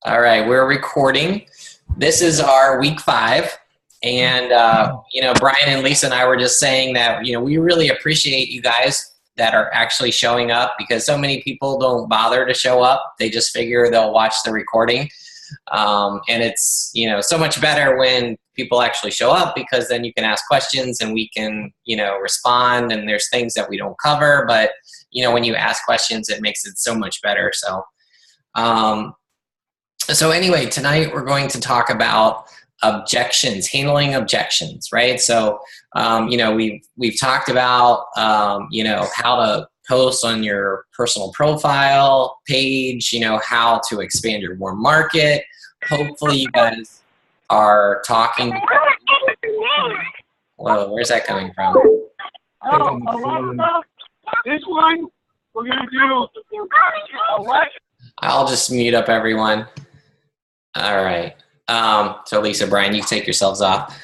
All right, we're recording. This is our week 5. And, Brian and Lisa and I were just saying that, we really appreciate you guys that are actually showing up, because so many people don't bother to show up. They just figure they'll watch the recording. And it's, so much better when people actually show up, because then you can ask questions and we can, respond, and there's things that we don't cover. But, when you ask questions, it makes it so much better. So anyway, tonight we're going to talk about objections, handling objections, right? So, we've talked about, how to post on your personal profile page, how to expand your warm market. Hopefully you guys are talking. Whoa, where's that coming from? This one, we're going to do what? I'll just mute up everyone. All right. So Lisa, Brian, you take yourselves off.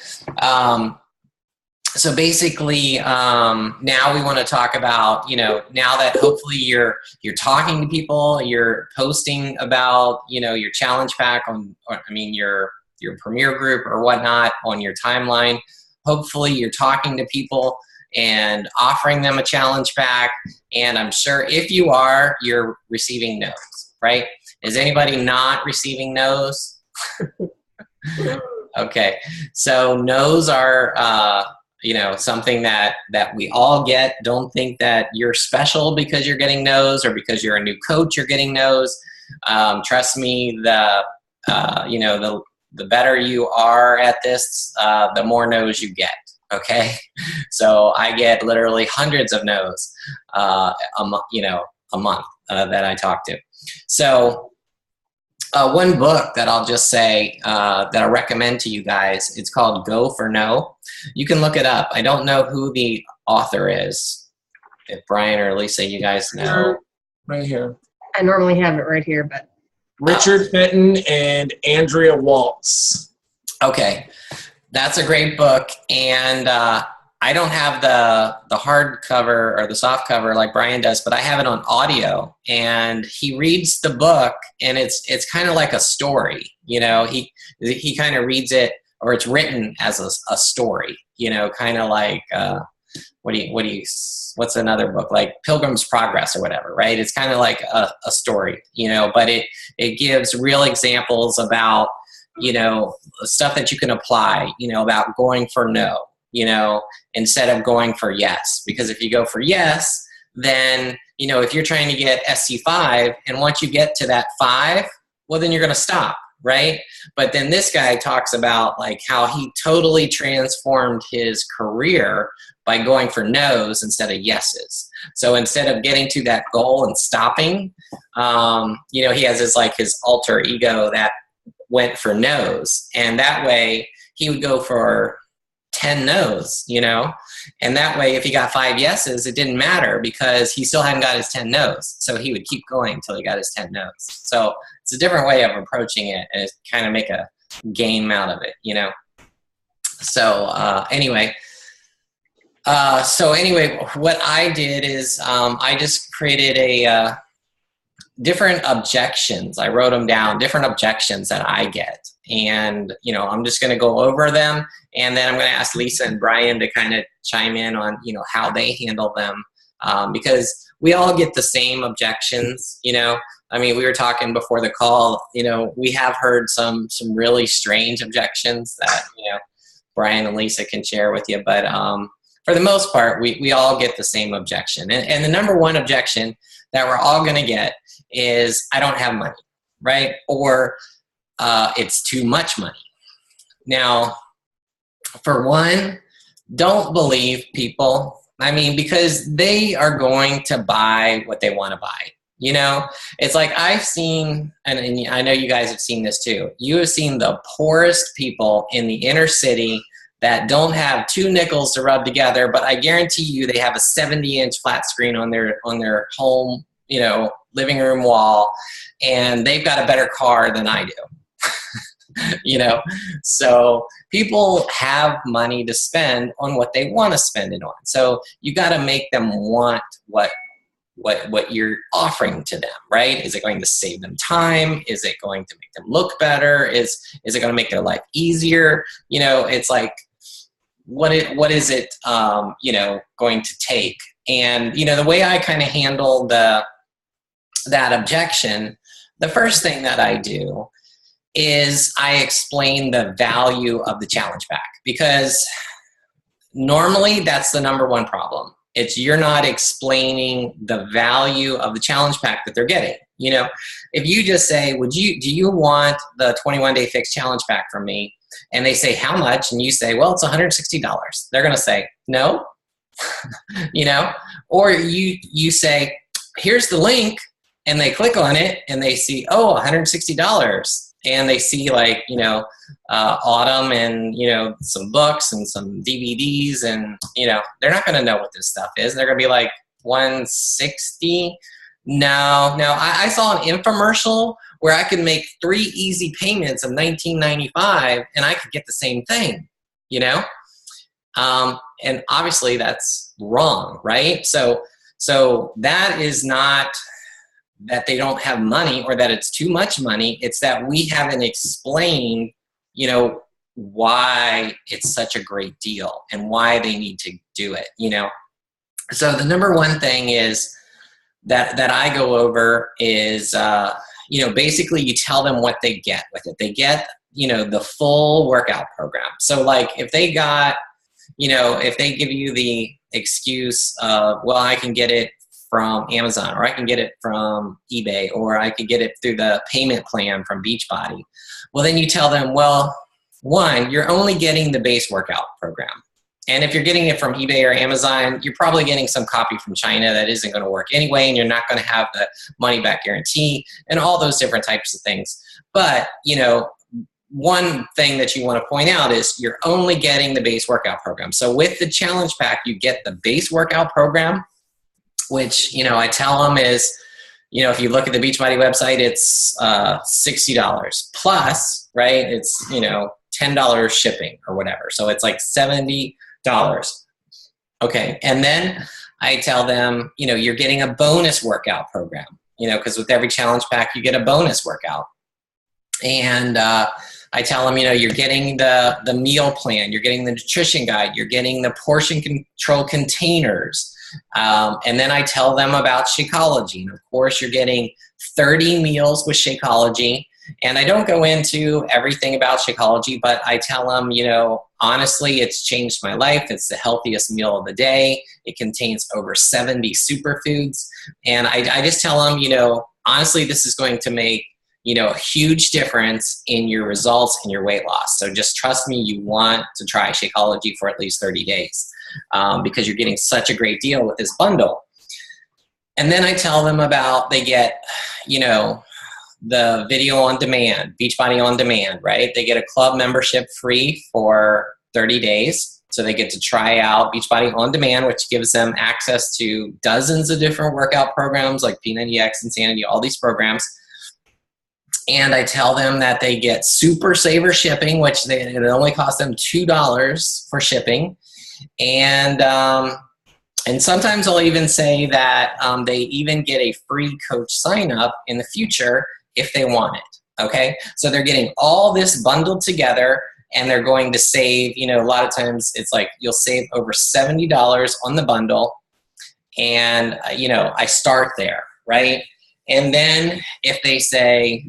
So basically, now we want to talk about, now that hopefully you're talking to people, you're posting about, your challenge pack your premier group or whatnot on your timeline. Hopefully you're talking to people and offering them a challenge pack. And I'm sure if you are, you're receiving no's, right? Is anybody not receiving no's? Okay, so no's are, something that we all get. Don't think that you're special because you're getting no's, or because you're a new coach you're getting no's. Trust me, the better you are at this, the more no's you get. Okay, so I get literally hundreds of no's, a month that I talk to. So one book that I'll just say that I recommend to you guys, it's called Go for No. You can look it up. I don't know who the author is. If Brian or Lisa, you guys know. Right here. I normally have it right here, but. Richard Fenton and Andrea Waltz. Okay, that's a great book. And I don't have the hard cover or the soft cover like Brian does, but I have it on audio, and he reads the book, and it's kind of like a story. He kind of reads it, or it's written as a story, kind of like what's another book, like Pilgrim's Progress or whatever, right? It's kind of like a story, but it gives real examples about, stuff that you can apply, about going for no, instead of going for yes. Because if you go for yes, then, if you're trying to get SC5, and once you get to that 5, well, then you're going to stop, right? But then this guy talks about like how he totally transformed his career by going for no's instead of yeses. So instead of getting to that goal and stopping, he has his alter ego that went for no's, and that way he would go for 10 no's, and that way if he got 5 yeses, it didn't matter, because he still hadn't got his 10 no's. So he would keep going until he got his 10 no's. So it's a different way of approaching it, and it's kind of make a game out of it, So anyway, what I did is I just created a different objections. I wrote them down, different objections that I get. And, I'm just going to go over them. And then I'm going to ask Lisa and Brian to kind of chime in on, how they handle them. Because we all get the same objections, we were talking before the call, we have heard some really strange objections that, Brian and Lisa can share with you. But for the most part, we all get the same objection. And the number one objection that we're all going to get is, I don't have money, right? Or it's too much money. Now, for one, don't believe people. Because they are going to buy what they want to buy. It's like I've seen, and I know you guys have seen this too. You have seen the poorest people in the inner city that don't have 2 nickels to rub together, but I guarantee you they have a 70-inch flat screen on their home, living room wall, and they've got a better car than I do. So people have money to spend on what they want to spend it on. So you got to make them want what what you're offering to them, right? Is it going to save them time? Is it going to make them look better? Is it going to make their life easier? You know, it's like, what is it, you know, going to take? And, you know, the way I kind of handle that objection, the first thing that I do is I explain the value of the challenge pack, because normally that's the number one problem. It's you're not explaining the value of the challenge pack that they're getting. You know, if you just say, do you want the 21-day fix challenge pack from me? And they say, how much? And you say, well, it's $160. They're going to say, no, you know, or you say, here's the link, and they click on it and they see, oh, $160. And they see, like, you know, Autumn and, you know, some books and some DVDs, and, you know, they're not going to know what this stuff is. They're going to be like, 160? No, I saw an infomercial where I could make 3 easy payments of $19.95 and I could get the same thing, you know? And obviously that's wrong, right? So that is not that they don't have money or that it's too much money. It's that we haven't explained, you know, why it's such a great deal and why they need to do it, you know? So the number one thing is that I go over is, you know, basically you tell them what they get with it. They get, you know, the full workout program. So like if they got, you know, if they give you the excuse of, well, I can get it from Amazon, or I can get it from eBay, or I could get it through the payment plan from Beachbody. Well, then you tell them, well, one, you're only getting the base workout program. And if you're getting it from eBay or Amazon, you're probably getting some copy from China that isn't going to work anyway, and you're not going to have the money back guarantee and all those different types of things. But, you know, one thing that you want to point out is you're only getting the base workout program. So with the challenge pack, you get the base workout program, which, you know, I tell them is, you know, if you look at the Beachbody website, it's $60 plus, right? It's, you know, $10 shipping or whatever. So it's like $70. Okay. And then I tell them, you know, you're getting a bonus workout program, you know, because with every challenge pack, you get a bonus workout. And I tell them, you know, you're getting the meal plan, you're getting the nutrition guide, you're getting the portion control containers. And then I tell them about Shakeology. And of course, you're getting 30 meals with Shakeology. And I don't go into everything about Shakeology, but I tell them, you know, honestly, it's changed my life. It's the healthiest meal of the day. It contains over 70 superfoods. And I just tell them, you know, honestly, this is going to make, you know, a huge difference in your results and your weight loss. So just trust me, you want to try Shakeology for at least 30 days because you're getting such a great deal with this bundle. And then I tell them about, they get, you know, the video on demand, Beachbody on demand, right? They get a club membership free for 30 days. So they get to try out Beachbody on demand, which gives them access to dozens of different workout programs like P90X, Insanity, all these programs. And I tell them that they get super saver shipping, which it only costs them $2 for shipping. And sometimes I'll even say that they even get a free coach sign up in the future if they want it. Okay. So they're getting all this bundled together, and they're going to save, you know, a lot of times it's like you'll save over $70 on the bundle. And, you know, I start there. Right. And then if they say,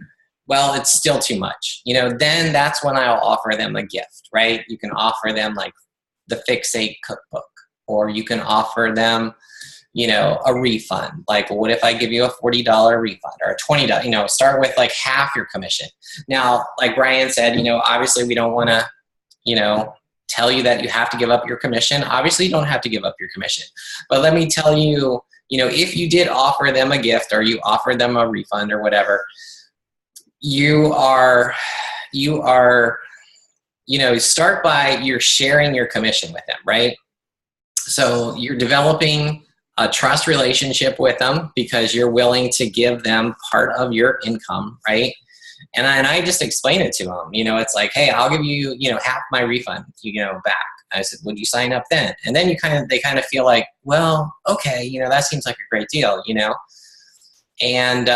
well, it's still too much, you know, then that's when I'll offer them a gift, right? You can offer them like the Fix 8 cookbook, or you can offer them, you know, a refund. Like, what if I give you a $40 refund or a $20, you know, start with like half your commission. Now, like Brian said, you know, obviously we don't want to, you know, tell you that you have to give up your commission. Obviously you don't have to give up your commission, but let me tell you, you know, if you did offer them a gift or you offered them a refund or whatever, you are, you know, start by you're sharing your commission with them, right? So you're developing a trust relationship with them because you're willing to give them part of your income, right? And I just explain it to them. You know, it's like, hey, I'll give you, you know, half my refund, you know, back. I said, would you sign up then? And then they kind of feel like, well, okay, you know, that seems like a great deal, you know? And,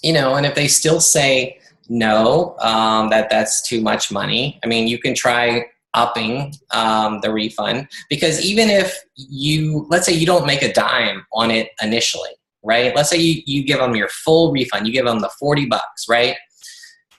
you know, and if they still say no, that's too much money, I mean, you can try upping the refund, because even if let's say you don't make a dime on it initially, right? Let's say you give them your full refund, you give them the $40, right?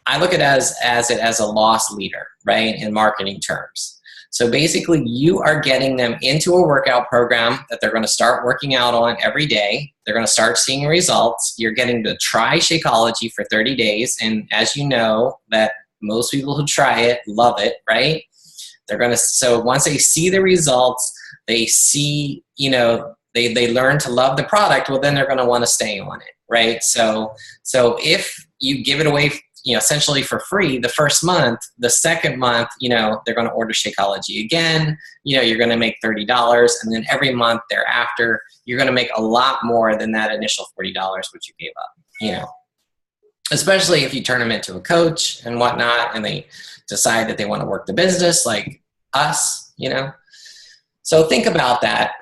I look at it as a loss leader, right, in marketing terms. So basically, you are getting them into a workout program that they're going to start working out on every day. They're going to start seeing results. You're getting to try Shakeology for 30 days. And as you know, that most people who try it love it, right? So once they see the results, they see, you know, they learn to love the product, well, then they're going to want to stay on it, right? So if you give it away, you know, essentially for free the first month, the second month, you know, they're going to order Shakeology again, you know, you're going to make $30, and then every month thereafter, you're going to make a lot more than that initial $40 which you gave up, you know, especially if you turn them into a coach and whatnot, and they decide that they want to work the business like us, you know. So think about that.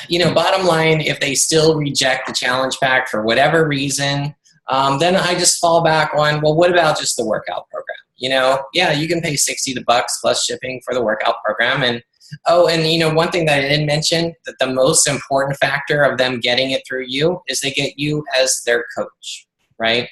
You know, bottom line, if they still reject the challenge pack for whatever reason, then I just fall back on, well, what about just the workout program? You know, yeah, you can pay $60 plus shipping for the workout program. And, oh, and you know, one thing that I didn't mention, that the most important factor of them getting it through you is they get you as their coach, right?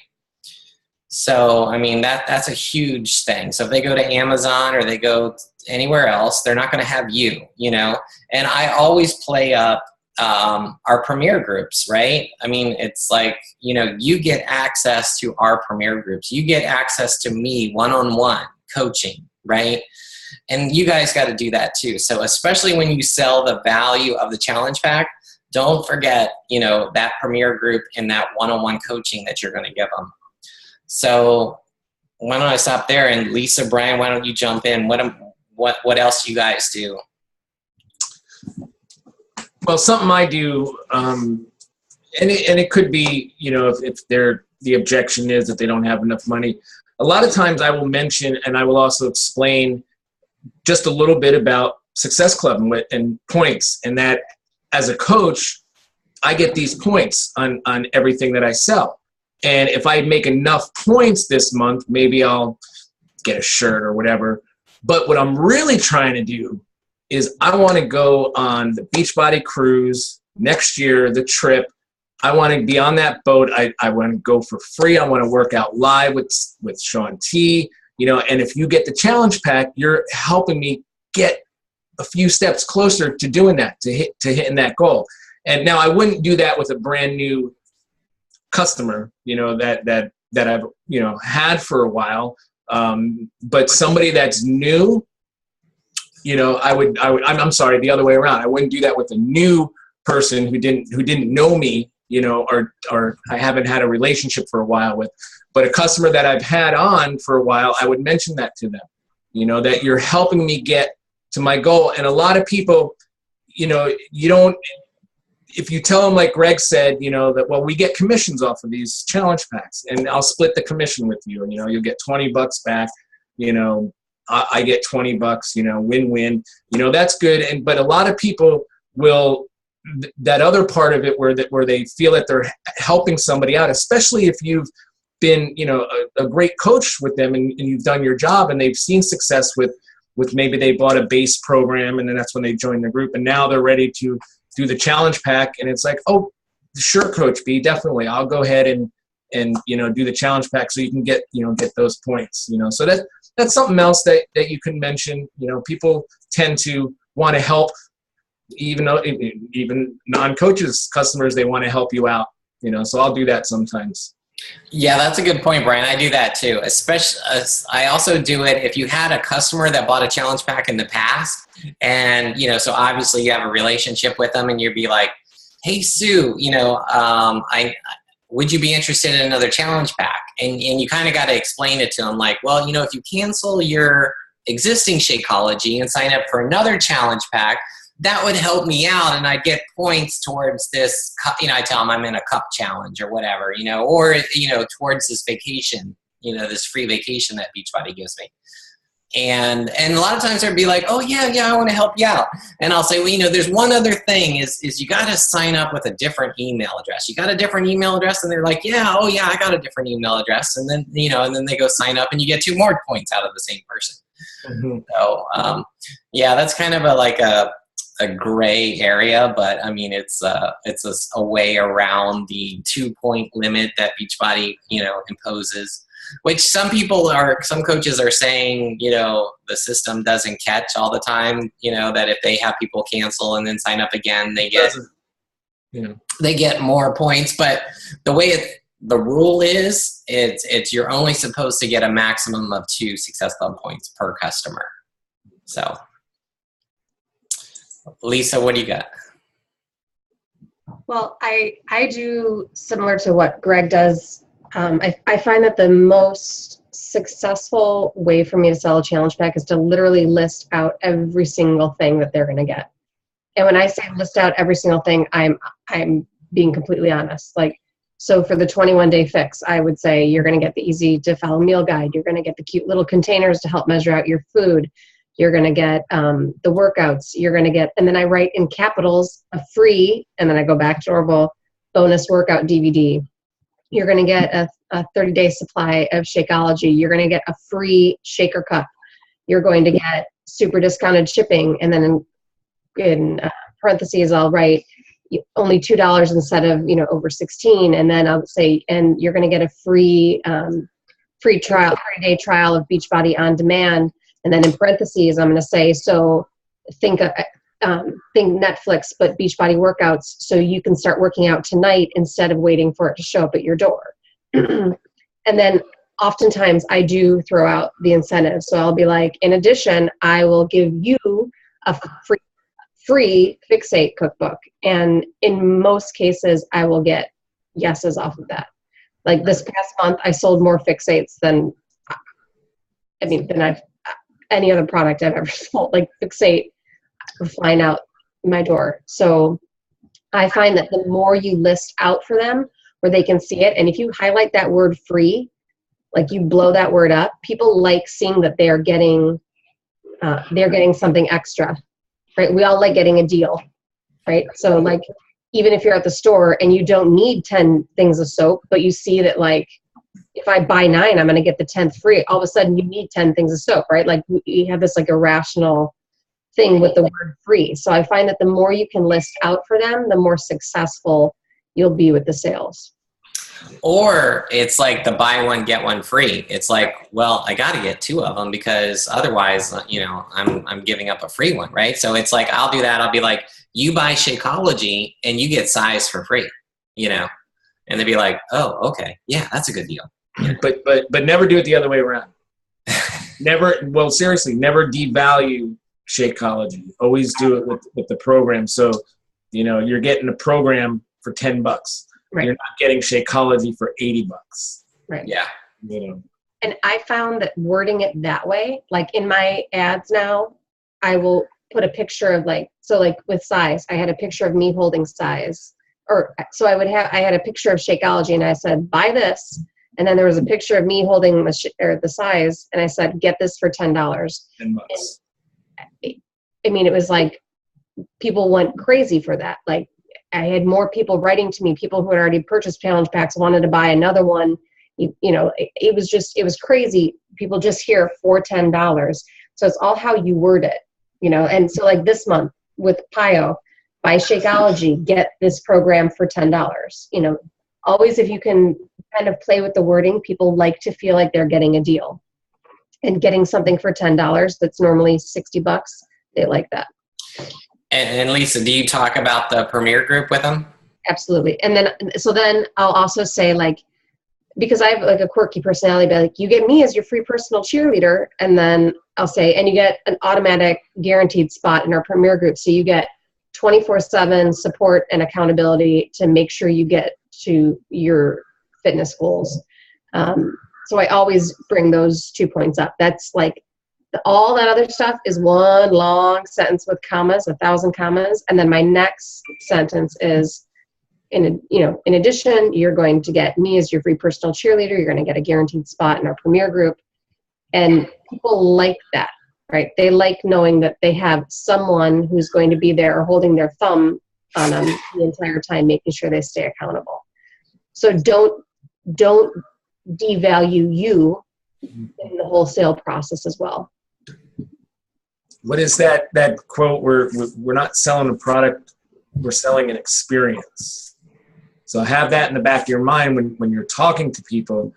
So, I mean, that's a huge thing. So if they go to Amazon or they go anywhere else, they're not going to have you, you know. And I always play up our premier groups, right? I mean, it's like, you know, you get access to our premier groups. You get access to me one-on-one coaching, right? And you guys got to do that too. So especially when you sell the value of the challenge pack, don't forget, you know, that premier group and that one-on-one coaching that you're going to give them. So why don't I stop there? And Lisa, Brian, why don't you jump in? What else do you guys do? Well, something I do, and it could be, you know, if the objection is that they don't have enough money. A lot of times I will mention, and I will also explain just a little bit about Success Club and points, and that as a coach, I get these points on everything that I sell. And if I make enough points this month, maybe I'll get a shirt or whatever. But what I'm really trying to do is I want to go on the Beachbody cruise next year, the trip. I want to be on that boat. I want to go for free. I want to work out live with Sean T. You know, and if you get the challenge pack, you're helping me get a few steps closer to doing that, to hitting that goal. And now I wouldn't do that with a brand new customer, you know, that I've, you know, had for a while. But somebody that's new, you know, I'm sorry, the other way around. I wouldn't do that with a new person who didn't know me, you know, or I haven't had a relationship for a while with. But a customer that I've had on for a while, I would mention that to them, you know, that you're helping me get to my goal. And a lot of people, you know, if you tell them, like Greg said, you know, that, well, we get commissions off of these challenge packs, and I'll split the commission with you, and, you know, you'll get $20 back, you know, I get $20, you know, win-win, you know, that's good. But a lot of people will, that other part of it where they feel that they're helping somebody out, especially if you've been, you know, a great coach with them, and you've done your job, and they've seen success with maybe they bought a base program, and then that's when they joined the group, and now they're ready to do the challenge pack. And it's like, oh, sure, Coach B, definitely, I'll go ahead and you know, do the challenge pack so you can get those points, you know. So that's something else that you can mention. You know, people tend to want to help, even non-coaches, customers, they want to help you out, you know. So I'll do that sometimes. Yeah, that's a good point, Brian. I do that too. Especially, I also do it if you had a customer that bought a challenge pack in the past, and, you know, so obviously you have a relationship with them, and you'd be like, hey, Sue, you know, would you be interested in another challenge pack? And you kind of got to explain it to them, like, well, you know, if you cancel your existing Shakeology and sign up for another challenge pack, that would help me out, and I'd get points towards this, you know, I tell them I'm in a cup challenge or whatever, you know, or, you know, towards this vacation, you know, this free vacation that Beachbody gives me. And a lot of times they'd be like, oh yeah, I want to help you out. And I'll say, well, there's one other thing is you got to sign up with a different email address. You got a different email address? And they're like, yeah, oh yeah, I got a different email address. And then, and then they go sign up and you get 2 more points out of the same person. Mm-hmm. So, yeah, that's kind of a gray area, but I mean, it's a way around the 2-point limit that Beachbody, imposes. Which some coaches are saying, the system doesn't catch all the time, that if they have people cancel and then sign up again, they get more points. But the way the rule is, it's you're only supposed to get a maximum of 2 Success Club points per customer. So, Lisa, what do you got? Well, I do similar to what Greg does. I find that the most successful way for me to sell a challenge pack is to literally list out every single thing that they're going to get. And when I say list out every single thing, I'm being completely honest. Like, so for the 21-day fix, I would say you're going to get the easy to follow meal guide. You're going to get the cute little containers to help measure out your food. You're going to get the workouts. You're going to get, and then I write in capitals, a free, and then I go back to Orville, bonus workout DVD. You're going to get a 30-day supply of Shakeology. You're going to get a free shaker cup. You're going to get super discounted shipping. And then in parentheses, I'll write only $2 instead of, over 16. And then I'll say, and you're going to get a free trial, 30-day trial of Beachbody on demand. And then in parentheses, I'm going to say, so think Netflix, but Beachbody workouts, so you can start working out tonight instead of waiting for it to show up at your door. And then oftentimes I do throw out the incentive. So I'll be like, in addition, I will give you a free Fixate cookbook. And in most cases, I will get yeses off of that. Like this past month, I sold more Fixates than I've any other product I've ever sold. Like Fixate were flying out my door. So I find that the more you list out for them where they can see it, and if you highlight that word free, like you blow that word up, people like seeing that they're getting something extra, right? We all like getting a deal, right? So like, even if you're at the store and you don't need 10 things of soap, but you see that like, if I buy 9, I'm going to get the 10th free. All of a sudden you need 10 things of soap, right? Like you have this like irrational thing with the word free. So I find that the more you can list out for them, the more successful you'll be with the sales. Or it's like the buy one, get one free. It's like, well, I got to get 2 of them because otherwise, I'm giving up a free one, right? So it's like, I'll do that. I'll be like, you buy Shakeology and you get size for free, and they'd be like, oh, okay. Yeah, that's a good deal. But never do it the other way around. Seriously, never devalue Shakeology. Always do it with the program. So, you're getting a program for $10. Right. You're not getting Shakeology for $80. Right. Yeah. And I found that wording it that way, like in my ads now, I will put a picture of like with size, I had a picture of me holding size. I had a picture of Shakeology and I said, buy this. And then there was a picture of me holding the size, and I said, get this for $10. $10. It was like people went crazy for that. Like I had more people writing to me, people who had already purchased challenge packs wanted to buy another one. It was crazy. People just hear for $10. So it's all how you word it, and so like this month with PIO, buy Shakeology, get this program for $10. Always if you can kind of play with the wording, people like to feel like they're getting a deal. And getting something for $10 that's normally $60, they like that. And Lisa, do you talk about the Premier group with them? Absolutely. And then I'll also say like, because I have like a quirky personality, but like you get me as your free personal cheerleader. And then I'll say, and you get an automatic guaranteed spot in our Premier group. So you get 24/7 support and accountability to make sure you get to your fitness goals. So I always bring those 2 points up. That's like all that other stuff is one long sentence with commas, 1,000 commas. And then my next sentence is, in addition, you're going to get me as your free personal cheerleader. You're going to get a guaranteed spot in our Premier group. And people like that, right? They like knowing that they have someone who's going to be there or holding their thumb on them the entire time, making sure they stay accountable. So don't devalue you in the wholesale process as well. What is that quote? We're not selling a product, we're selling an experience. So have that in the back of your mind when you're talking to people.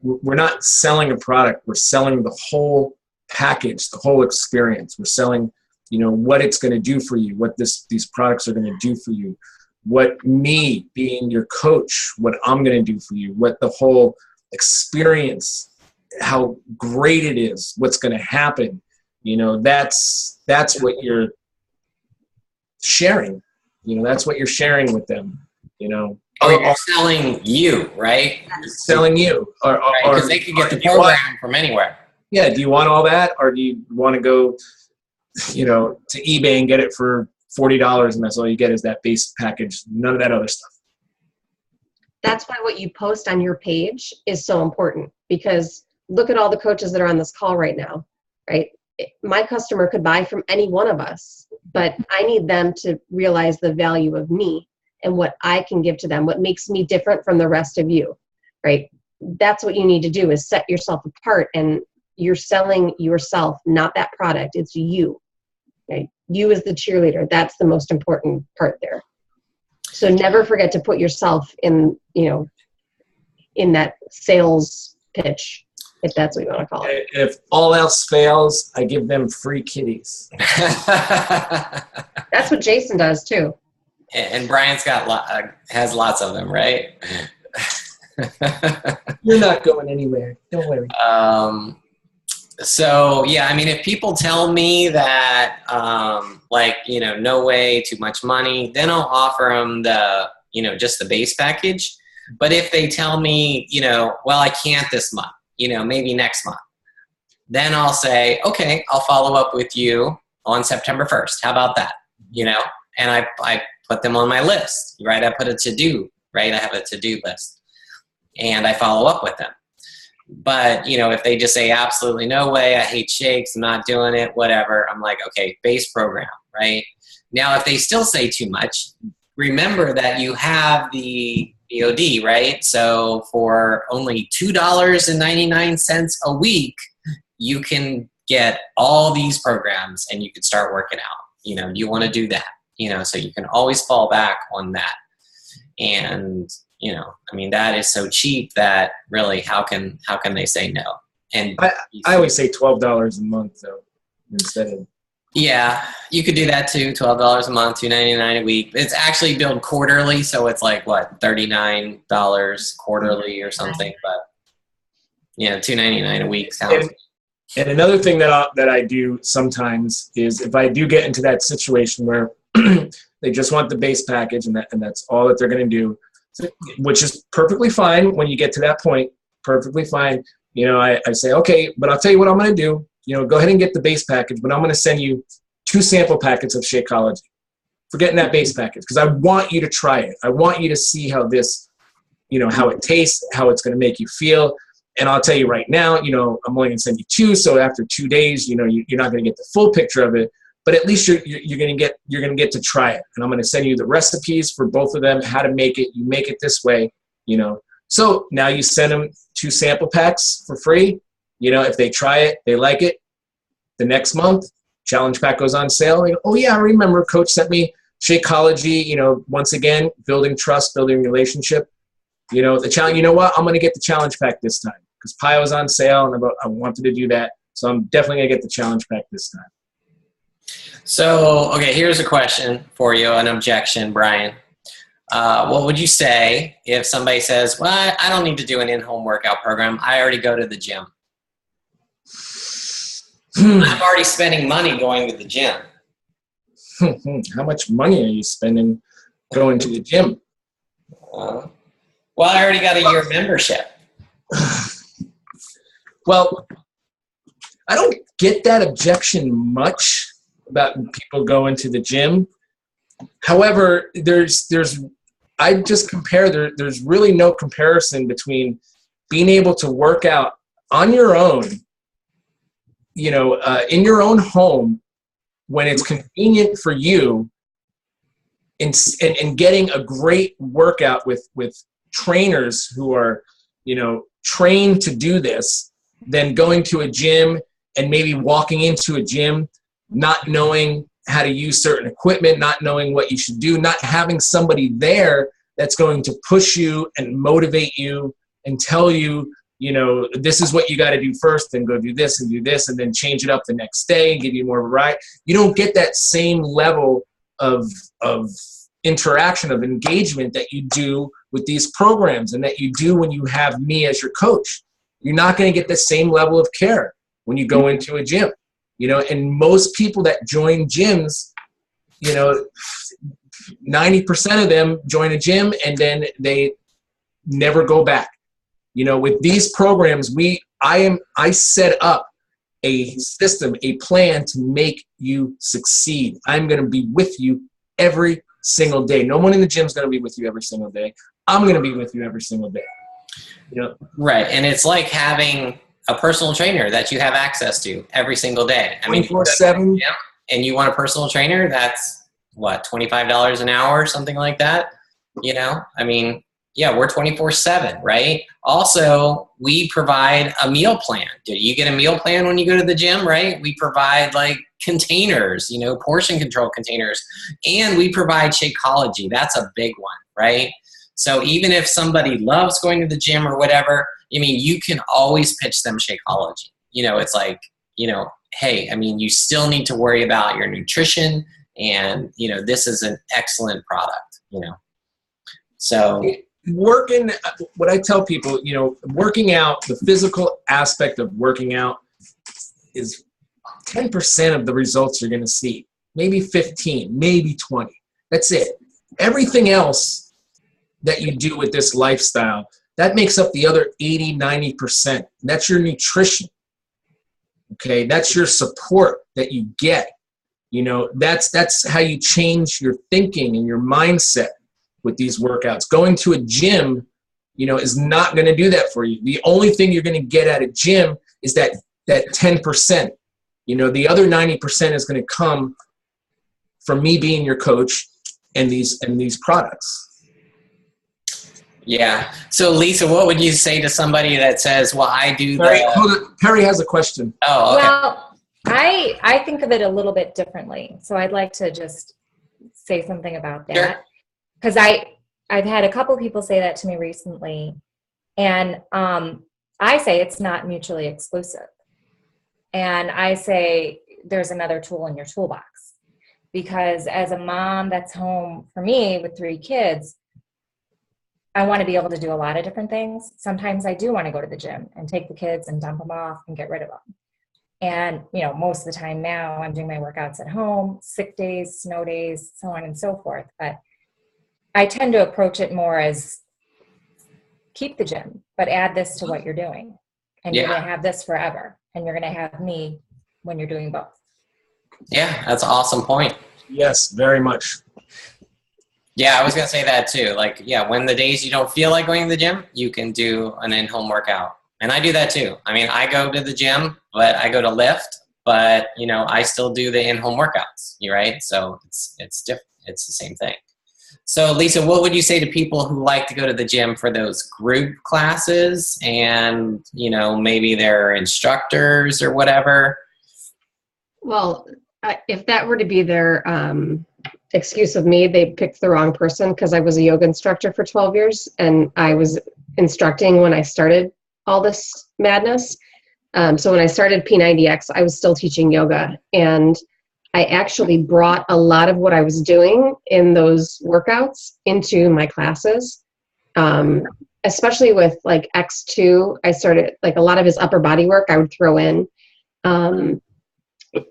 We're not selling a product, we're selling the whole package, the whole experience. We're selling, what it's going to do for you, what these products are going to do for you, what me being your coach, what I'm going to do for you, what the whole experience, how great it is, what's going to happen. That's what you're sharing. That's what you're sharing with them. Or you're selling you, right? Selling you, because they can get the program from anywhere. Yeah. Do you want all that, or do you want to go, to eBay and get it for $40, and that's all you get is that base package, none of that other stuff? That's why what you post on your page is so important, because look at all the coaches that are on this call right now, right? My customer could buy from any one of us, but I need them to realize the value of me and what I can give to them, what makes me different from the rest of you, right? That's what you need to do, is set yourself apart, and you're selling yourself, not that product. It's you, right? You as the cheerleader. That's the most important part there. So never forget to put yourself in, in that sales pitch, if that's what you want to call it. If all else fails, I give them free kitties. That's what Jason does too. And Brian's has lots of them, right? You're not going anywhere. Don't worry. So yeah, I mean, if people tell me that, no way, too much money, then I'll offer them just the base package. But if they tell me, well, I can't this month, maybe next month, then I'll say, okay, I'll follow up with you on September 1st. How about that? And I put them on my list, right? I put a to-do, right? I have a to-do list, and I follow up with them. But, if they just say absolutely no way, I hate shakes, I'm not doing it, whatever, I'm like, okay, base program, right? Now, if they still say too much, remember that you have the BOD, right? So for only $2.99 a week, you can get all these programs and you can start working out. You want to do that, so you can always fall back on that. And that is so cheap that really, how can they say no? And I always say $12 a month though, instead of. Yeah, you could do that too. $12 a month, $2.99 a week. It's actually billed quarterly, so it's like what, $39 quarterly or something. But $2.99 a week sounds. And another thing that I do sometimes is, if I do get into that situation where they just want the base package and that's all that they're going to do, which is perfectly fine when you get to that point, perfectly fine. I say, okay, but I'll tell you what I'm going to do. Go ahead and get the base package, but I'm going to send you 2 sample packets of Shakeology. Forgetting that base package, because I want you to try it. I want you to see how this, how it tastes, how it's going to make you feel. And I'll tell you right now, I'm only going to send you 2. So after 2 days, you're not going to get the full picture of it, but at least you're going to get to try it. And I'm going to send you the recipes for both of them, how to make it. You make it this way, So now you send them 2 sample packs for free. If they try it, they like it. The next month, challenge pack goes on sale. Oh yeah, I remember Coach sent me Shakeology. Once again, building trust, building relationship. The challenge. You know what? I'm going to get the challenge pack this time because pie was on sale, and I wanted to do that. So I'm definitely going to get the challenge pack this time. So, okay, here's a question for you, an objection, Brian. What would you say if somebody says, well, I don't need to do an in-home workout program. I already go to the gym. I'm already spending money going to the gym. How much money are you spending going to the gym? Well, I already got a year membership. Well, I don't get that objection much about people going to the gym. However, I just compare, there's really no comparison between being able to work out on your own in your own home, when it's convenient for you, and getting a great workout with trainers who are, trained to do this, than going to a gym and maybe walking into a gym not knowing how to use certain equipment, not knowing what you should do, not having somebody there that's going to push you and motivate you and tell you, this is what you got to do first, then go do this, and then change it up the next day and give you more variety. You don't get that same level of interaction, of engagement that you do with these programs and that you do when you have me as your coach. You're not going to get the same level of care when you go into a gym, and most people that join gyms, 90% of them join a gym and then they never go back. With these programs, I set up a system, a plan to make you succeed. I'm going to be with you every single day. No one in the gym is going to be with you every single day. I'm going to be with you every single day. Right. And it's like having a personal trainer that you have access to every single day. 24/7. Yeah. And you want a personal trainer, that's what, $25 an hour, something like that. Yeah, we're 24/7, right? Also, we provide a meal plan. Do you get a meal plan when you go to the gym, right? We provide like containers, portion control containers, and we provide Shakeology. That's a big one, right? So even if somebody loves going to the gym or whatever, you can always pitch them Shakeology. It's like, hey, you still need to worry about your nutrition, and, this is an excellent product, So what I tell people, working out, the physical aspect of working out is 10% of the results you're going to see. Maybe 15, maybe 20. That's it. Everything else that you do with this lifestyle, that makes up the other 80, 90%. That's your nutrition. Okay, that's your support that you get. That's how you change your thinking and your mindset with these workouts. Going to a gym, is not going to do that for you. The only thing you're going to get at a gym is that 10%. The other 90% is going to come from me being your coach and these products. Yeah. So Lisa, what would you say to somebody that says, well, I do Perry has a question. Oh, okay. Well, I think of it a little bit differently. So I'd like to just say something about that. Sure. Because I've had a couple people say that to me recently. And I say it's not mutually exclusive. And I say there's another tool in your toolbox. Because as a mom that's home for me with 3 kids, I want to be able to do a lot of different things. Sometimes I do want to go to the gym and take the kids and dump them off and get rid of them. And, most of the time now I'm doing my workouts at home, sick days, snow days, so on and so forth. But I tend to approach it more as keep the gym, but add this to what you're doing. And you're going to have this forever. And you're going to have me when you're doing both. Yeah, that's an awesome point. Yes, very much. Yeah, I was going to say that too. Like, when the days you don't feel like going to the gym, you can do an in-home workout. And I do that too. I go to the gym, but I go to lift, but, I still do the in-home workouts, right? So it's different. It's the same thing. So Lisa, what would you say to people who like to go to the gym for those group classes and, maybe they're instructors or whatever? Well, if that were to be their excuse of me, they picked the wrong person, because I was a yoga instructor for 12 years and I was instructing when I started all this madness. So when I started P90X, I was still teaching yoga, and I actually brought a lot of what I was doing in those workouts into my classes, especially with like X2. I started, like, a lot of his upper body work I would throw in.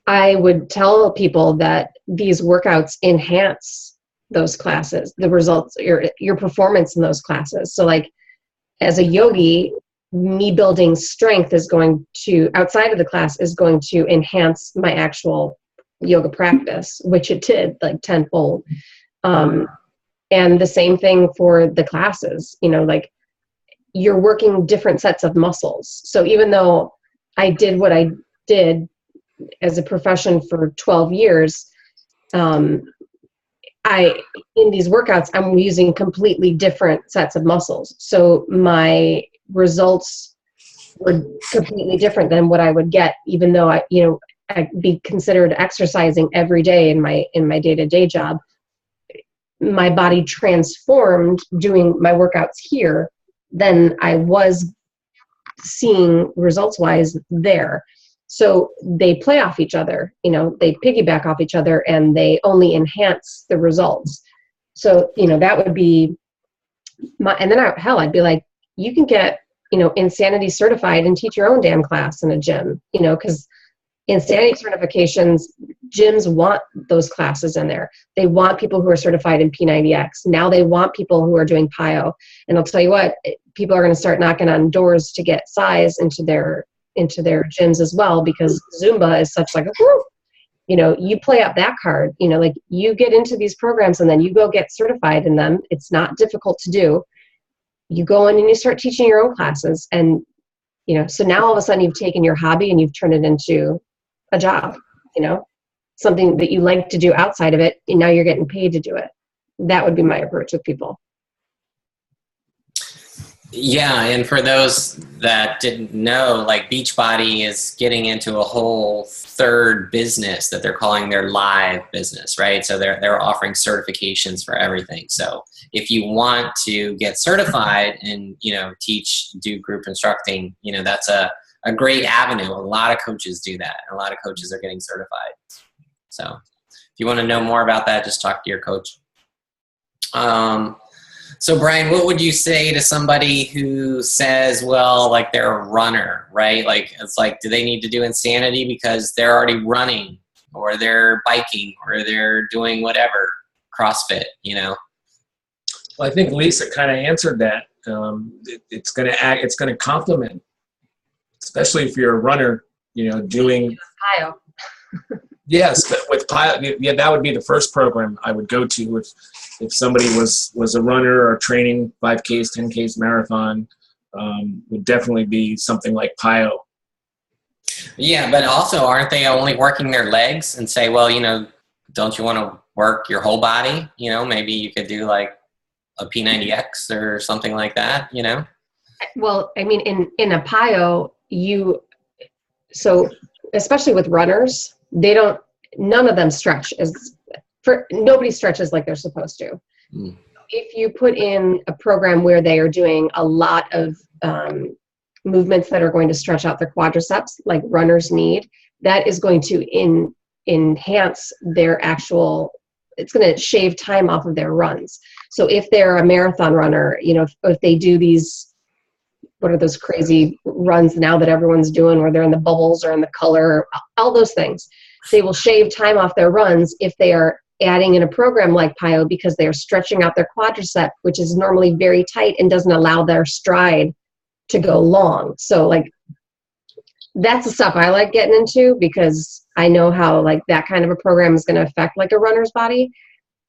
I would tell people that these workouts enhance those classes, the results, your performance in those classes. So like as a yogi, me building strength is going to, outside of the class, is going to enhance my actual yoga practice, which it did like tenfold. And the same thing for the classes, like you're working different sets of muscles. So even though I did what I did as a profession for 12 years, in these workouts, I'm using completely different sets of muscles. So my results were completely different than what I would get, even though I'd be considered exercising every day in my day-to-day job. My body transformed doing my workouts here than I was seeing results-wise there. So they play off each other, they piggyback off each other, and they only enhance the results. So, that would be and then I'd be like, you can get, Insanity certified and teach your own damn class in a gym, because Insanity certifications, gyms want those classes in there. They want people who are certified in P90X. Now they want people who are doing PIO. And I'll tell you what, people are going to start knocking on doors to get size into their gyms as well, because Zumba is such like a whoo. You play up that card, like you get into these programs and then you go get certified in them. It's not difficult to do. You go in and you start teaching your own classes, and so now all of a sudden you've taken your hobby and you've turned it into a job, something that you like to do outside of it, and now you're getting paid to do it. That would be my approach with people. Yeah, and for those that didn't know, like Beachbody is getting into a whole third business that they're calling their live business, right? So they're offering certifications for everything. So if you want to get certified and do group instructing, that's a great avenue. A lot of coaches do that. A lot of coaches are getting certified. So if you want to know more about that, just talk to your coach. So Brian, what would you say to somebody who says, well, like they're a runner, right? Like, it's like, do they need to do Insanity because they're already running, or they're biking, or they're doing whatever, CrossFit, Well, I think Lisa kind of answered that. It's going to complement, especially if you're a runner, doing PIO. Yes, but with PIO, yeah, that would be the first program I would go to if somebody was a runner or training 5Ks, 10Ks, marathon. Would definitely be something like PIO. Yeah, but also, aren't they only working their legs? And say, well, don't you want to work your whole body? Maybe you could do like a P90X or something like that. Well, I mean, in a PIO, so especially with runners, none of them stretch nobody stretches like they're supposed to. Mm. If you put in a program where they are doing a lot of movements that are going to stretch out their quadriceps, like runners need, that is going to enhance their it's going to shave time off of their runs. So if they're a marathon runner, if they do these, what are those crazy runs now that everyone's doing where they're in the bubbles or in the color, all those things, they will shave time off their runs if they are adding in a program like PIO, because they are stretching out their quadricep, which is normally very tight and doesn't allow their stride to go long. So like, that's the stuff I like getting into, because I know how like that kind of a program is going to affect like a runner's body.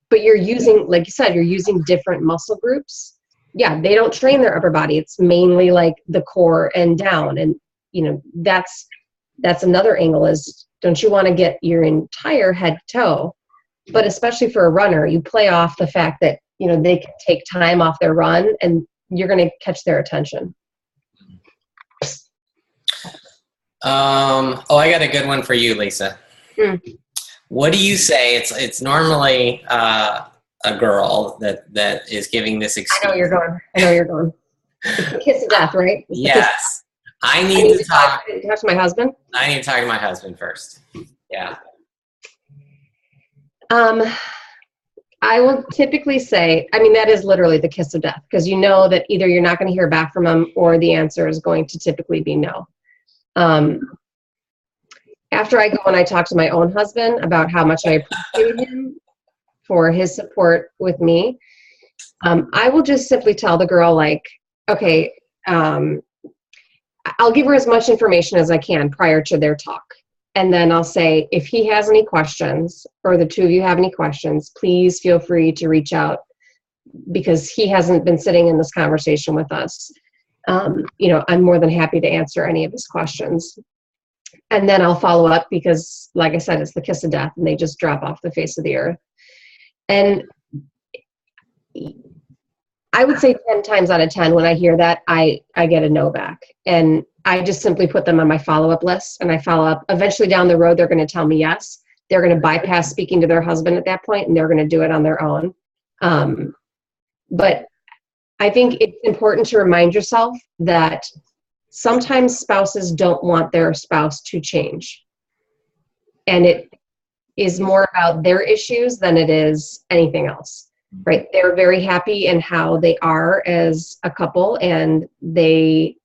But you're using, like you said, you're using different muscle groups. Yeah, they don't train their upper body. It's mainly like the core and down. And, that's another angle is, don't you want to get your entire head to toe? But especially for a runner, you play off the fact that, they can take time off their run and you're going to catch their attention. I got a good one for you, Lisa. What do you say? It's normally a girl that is giving this excuse. I know you're going. It's the kiss of death, right? Yes. I need to talk to my husband. I need to talk to my husband first. Yeah. I will typically say, that is literally the kiss of death, because that either you're not going to hear back from him or the answer is going to typically be no. After I go and I talk to my own husband about how much I appreciate him for his support with me, I will just simply tell the girl, like, okay, I'll give her as much information as I can prior to their talk. And then I'll say, if he has any questions, or the two of you have any questions, please feel free to reach out, because he hasn't been sitting in this conversation with us. I'm more than happy to answer any of his questions. And then I'll follow up because, like I said, it's the kiss of death and they just drop off the face of the earth. And I would say 10 times out of 10, when I hear that, I get a no back. And I just simply put them on my follow-up list, and I follow up. Eventually down the road, they're going to tell me yes. They're going to bypass speaking to their husband at that point, and they're going to do it on their own. But I think it's important to remind yourself that sometimes spouses don't want their spouse to change. And it is more about their issues than it is anything else, right? They're very happy in how they are as a couple, and they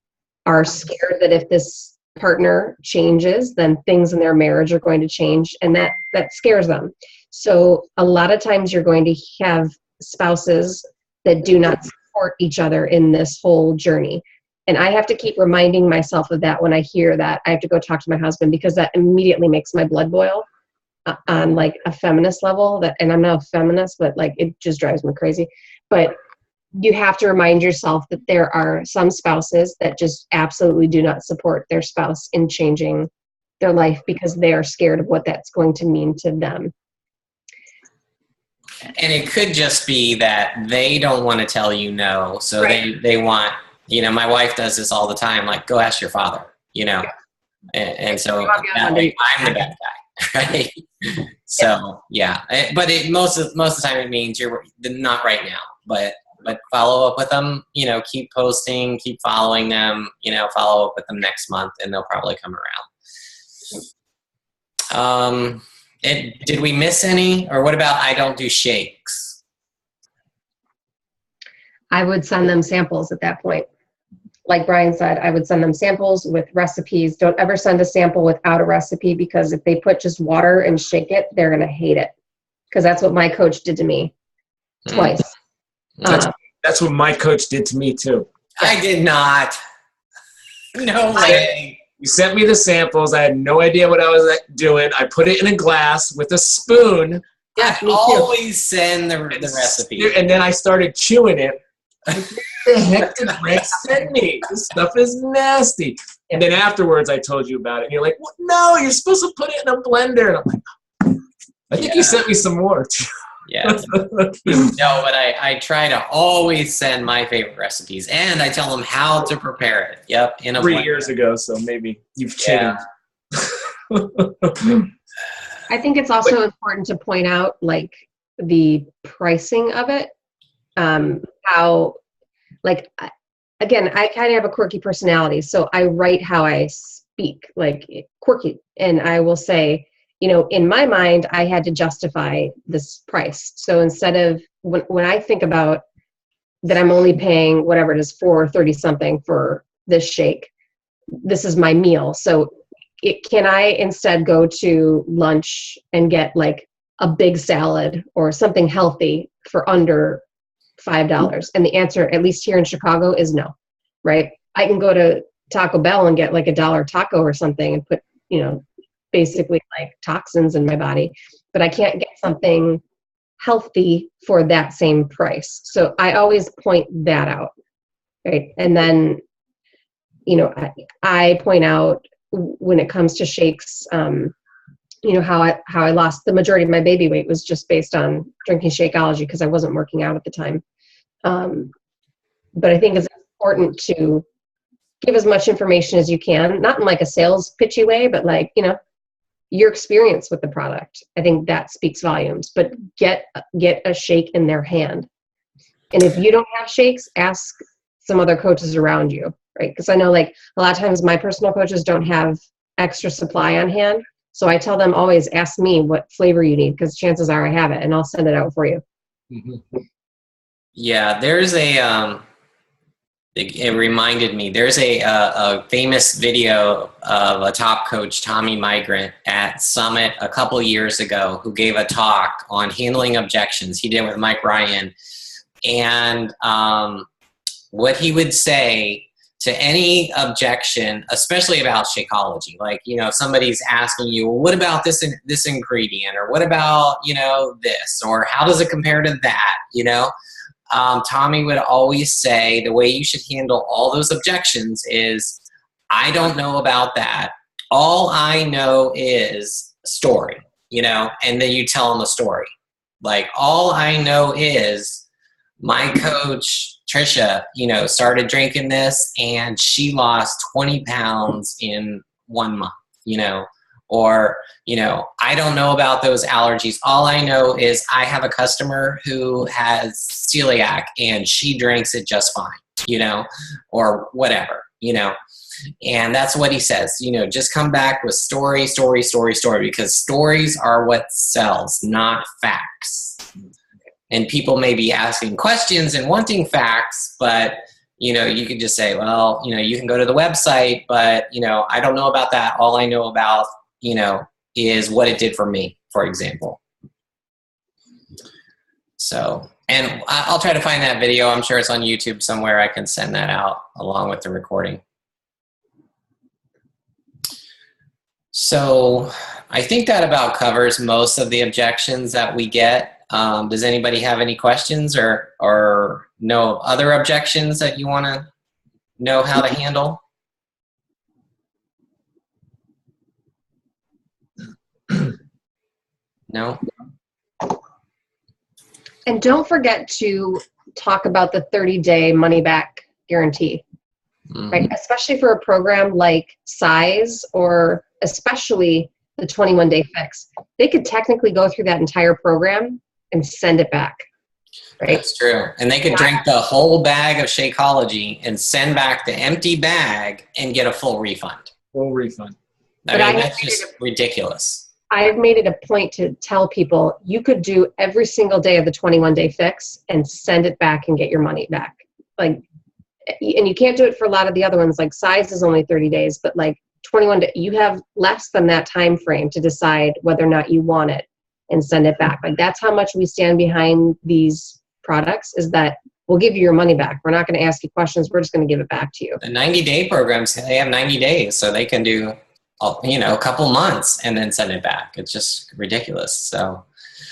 are scared that if this partner changes, then things in their marriage are going to change, and that scares them. So a lot of times you're going to have spouses that do not support each other in this whole journey. And I have to keep reminding myself of that when I hear that. I have to go talk to my husband, because that immediately makes my blood boil on like a feminist level. And I'm not a feminist, but like it just drives me crazy. But you have to remind yourself that there are some spouses that just absolutely do not support their spouse in changing their life because they are scared of what that's going to mean to them. And it could just be that they don't want to tell you no. So Right. they want, my wife does this all the time, like, go ask your father, and so that way I'm the bad guy, right? So, yeah. But most of the time it means you're not right now, but follow up with them, keep posting, keep following them, follow up with them next month, and they'll probably come around. Did we miss any? Or what about I don't do shakes? I would send them samples at that point. Like Brian said, I would send them samples with recipes. Don't ever send a sample without a recipe, because if they put just water and shake it, they're going to hate it. Because that's what my coach did to me twice. That's what my coach did to me too. I did not. No way. You sent me the samples. I had no idea what I was doing. I put it in a glass with a spoon. Yeah, always send the recipe. And then I started chewing it. Like, what the heck did Greg send me? This stuff is nasty. And then afterwards, I told you about it. And you're like, what? No, you're supposed to put it in a blender. And I'm like, I think you sent me some more. Yeah. No, but I try to always send my favorite recipes, and I tell them how to prepare it. Yep. In a 3 blender. years ago, so maybe you've changed. I think it's also important to point out like the pricing of it. How, like, again, I kind of have a quirky personality, so I write how I speak, like quirky, and I will say, in my mind, I had to justify this price. So instead of when I think about that, I'm only paying whatever it is, $4.30 something for this shake. This is my meal. So can I instead go to lunch and get like a big salad or something healthy for under $5? And the answer, at least here in Chicago, is no. Right? I can go to Taco Bell and get like $1 taco or something and put, basically like toxins in my body, but I can't get something healthy for that same price. So I always point that out, right? And then, I point out when it comes to shakes, how I lost the majority of my baby weight was just based on drinking Shakeology, because I wasn't working out at the time. But I think it's important to give as much information as you can, not in like a sales pitchy way, but like, your experience with the product. I think that speaks volumes, but get a shake in their hand. And if you don't have shakes, ask some other coaches around you, right? Because I know like a lot of times my personal coaches don't have extra supply on hand. So I tell them always ask me what flavor you need, because chances are I have it and I'll send it out for you. Mm-hmm. Yeah, there's it reminded me, there's a famous video of a top coach, Tommy Migrant, at Summit a couple years ago, who gave a talk on handling objections. He did it with Mike Ryan. And what he would say to any objection, especially about Shakeology, like, if somebody's asking you, well, what about this ingredient, or what about, this, or how does it compare to that, Tommy would always say the way you should handle all those objections is, I don't know about that, all I know is story, you know, and then you tell them a story. Like, all I know is my coach, Trisha, you know, started drinking this and she lost 20 pounds in 1 month, you know, or, you know, I don't know about those allergies. All I know is I have a customer who has celiac and she drinks it just fine, you know, or whatever, you know. And that's what he says, you know, just come back with story, story, story, story, because stories are what sells, not facts. And people may be asking questions and wanting facts, but, you know, you could just say, well, you know, you can go to the website, but, you know, I don't know about that. All I know about, you know, is what it did for me, for example. So, and I'll try to find that video. I'm sure it's on YouTube somewhere. I can send that out along with the recording. So I think that about covers most of the objections that we get. Does anybody have any questions or know other objections that you want to know how to handle? No? And don't forget to talk about the 30-day money-back guarantee, right? Especially for a program like Size, or especially the 21-day fix. They could technically go through that entire program and send it back, right? That's true. And they could drink the whole bag of Shakeology and send back the empty bag and get a full refund. Full refund. I mean, that's just ridiculous. I've made it a point to tell people you could do every single day of the 21-day fix and send it back and get your money back. Like, and you can't do it for a lot of the other ones. Like Size is only 30 days, but like 21 days, you have less than that time frame to decide whether or not you want it and send it back. Like, that's how much we stand behind these products, is that we'll give you your money back. We're not going to ask you questions. We're just going to give it back to you. The 90-day programs, they have 90 days, so they can do, you know, a couple months and then send it back. It's just ridiculous. So,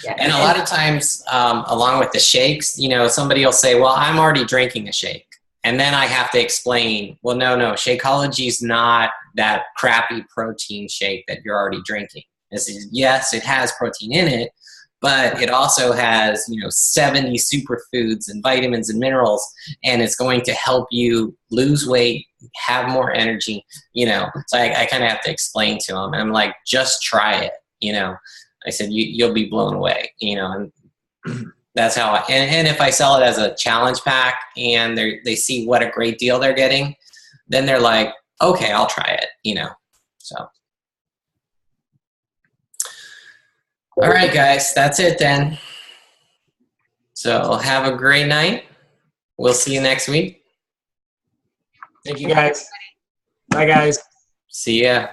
yeah. And a lot of times, along with the shakes, you know, somebody will say, well, I'm already drinking a shake. And then I have to explain, well, no, Shakeology is not that crappy protein shake that you're already drinking. Yes, it has protein in it, but it also has, you know, 70 superfoods and vitamins and minerals, and it's going to help you lose weight, have more energy, you know. So I kind of have to explain to them. I'm like, just try it, you know. I said, you'll be blown away, you know. And that's how and if I sell it as a challenge pack and they see what a great deal they're getting, then they're like, okay, I'll try it, you know. So. All right, guys, that's it then. So have a great night. We'll see you next week. Thank you, guys. Bye, guys. See ya.